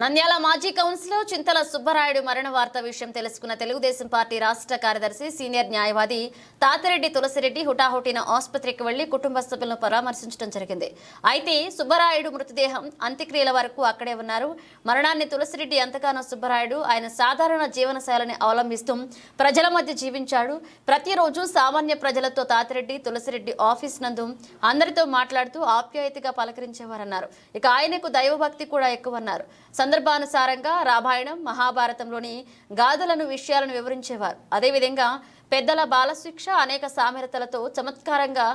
నంద్యాల మాజీ కౌన్సిలర్ చింతల సుబ్బరాయుడు మరణ వార్త విషయం తెలుసుకున్న తెలుగుదేశం పార్టీ రాష్ట్ర కార్యదర్శి సీనియర్ న్యాయవాది తాతిరెడ్డి తులసిరెడ్డి హుటాహుటిన ఆసుపత్రికి వెళ్లి కుటుంబ సభ్యులను పరామర్శించడం జరిగింది. అయితే సుబ్బరాయుడు మృతదేహం అంత్యక్రియల వరకు అక్కడే ఉన్నారు. మరణాన్ని తులసిరెడ్డి ఎంతగానో సుబ్బరాయుడు ఆయన సాధారణ జీవనశైలిని అవలంబిస్తూ ప్రజల మధ్య జీవించాడు. ప్రతిరోజు సామాన్య ప్రజలతో తాతిరెడ్డి తులసిరెడ్డి ఆఫీస్ నందు అందరితో మాట్లాడుతూ ఆప్యాయతగా పలకరించేవారన్నారు. ఇక ఆయనకు దైవభక్తి కూడా ఎక్కువన్నారు. సందర్భానుసారంగా రామాయణం మహాభారతంలోని గాథలను విషయాలను వివరించేవారు. అదేవిధంగా పెద్దల బాలశిక్ష అనేక సామెతలతో చమత్కారంగా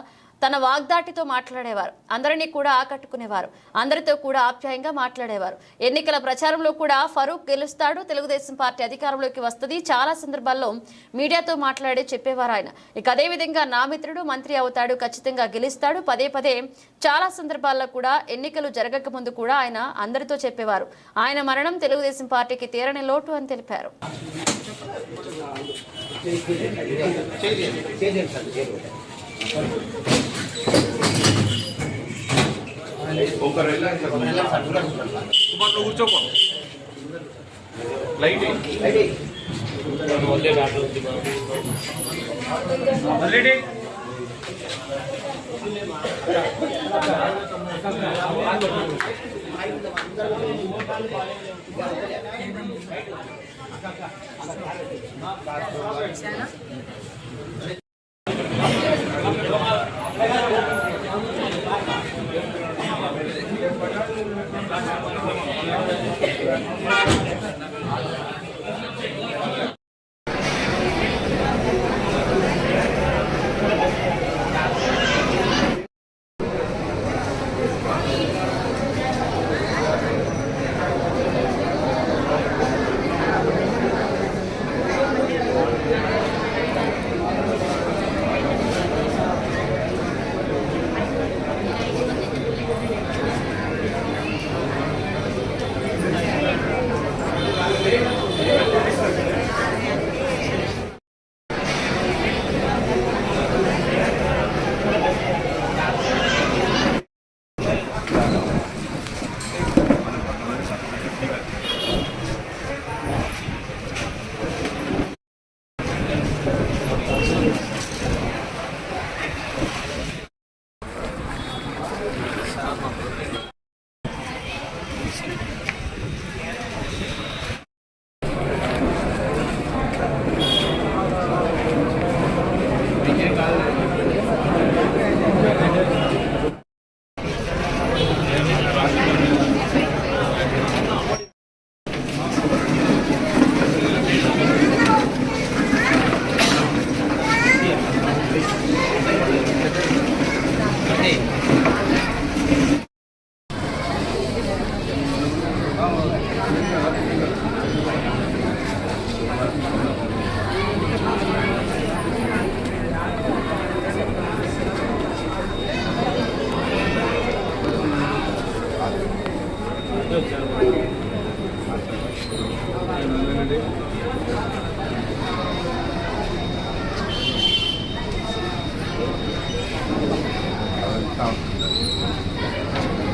తన వాగ్దాటితో మాట్లాడేవారు. అందరినీ కూడా ఆకట్టుకునేవారు. అందరితో కూడా ఆప్యాయంగా మాట్లాడేవారు. ఎన్నికల ప్రచారంలో కూడా ఫరూక్ గెలుస్తాడు, తెలుగుదేశం పార్టీ అధికారంలోకి వస్తుంది, చాలా సందర్భాల్లో మీడియాతో మాట్లాడి చెప్పేవారు ఆయన. ఇక అదేవిధంగా నా మిత్రుడు మంత్రి అవుతాడు, ఖచ్చితంగా గెలుస్తాడు, పదే పదే చాలా సందర్భాల్లో కూడా ఎన్నికలు జరగక ముందు కూడా ఆయన అందరితో చెప్పేవారు. ఆయన మరణం తెలుగుదేశం పార్టీకి తీరని లోటు అని తెలిపారు. కూర్చోపో లైట్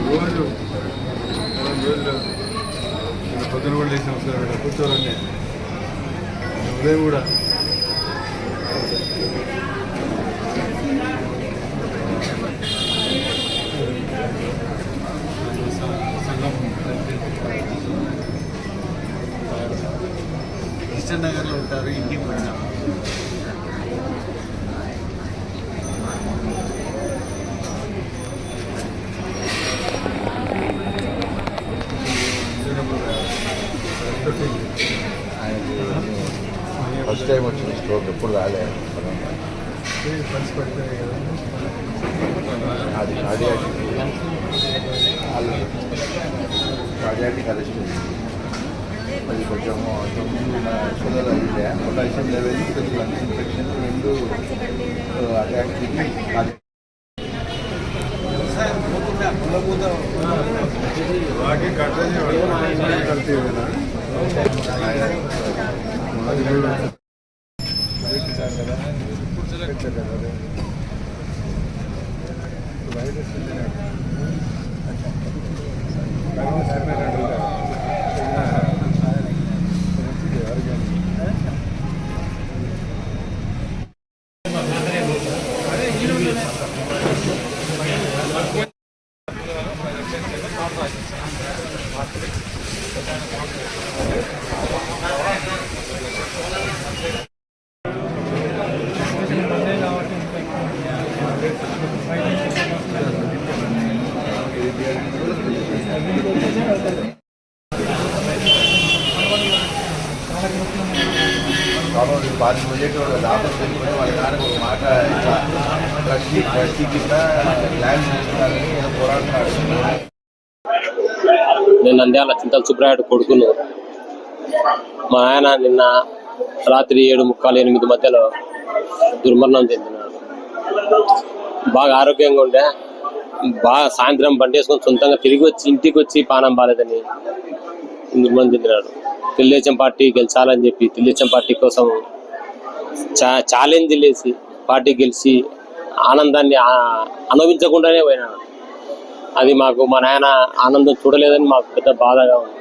రోజు పొద్దున కూడా లేచిన అవసరం కూర్చోవాలంటే ఉదయం కూడా కృష్ణ నగర్లో ఉంటారు. ఇంటికి పోయినా ఫస్ట్ టైం వచ్చిన స్ట్రోక్ ఎప్పుడు రాలేదు. అది కార్డియాటిక్ అరెస్ట్ అది కొంచెం షుగర్ అయితే పొటాషియం లెవెల్ కొంచెం లంగ్స్ ఇన్ఫెక్షన్ రెండు అటాక్ వైరస్ కాబట్టి 10 దాదాపు తెలియని వాళ్ళ నాన్న ఒక మాట ఇట్లా ట్రస్టీ కింద ల్యాండ్ చేస్తున్నారని ఏదో పోరాడుతున్నాడు. నేను నంద్యాల చింతల సుబ్రాయుడు కొడుకును. మా ఆయన నిన్న రాత్రి 7:45-8 మధ్యలో దుర్మరణం చెందినాడు. బాగా ఆరోగ్యంగా ఉండే, బాగా సాయంత్రం బండి వేసుకొని సొంతంగా తిరిగి వచ్చి ఇంటికి వచ్చి పానం బాలేదని దుర్మరణం చెందినాడు. తెలుగుదేశం పార్టీ గెలిచాలని చెప్పి తెలుగుదేశం పార్టీ కోసం ఛాలెంజ్ లేసి పార్టీ గెలిచి ఆనందాన్ని అనుభవించకుండానే పోయినాడు. అది మాకు మా నాయన ఆనందం చూడలేదని మాకు పెద్ద బాధగా ఉంది.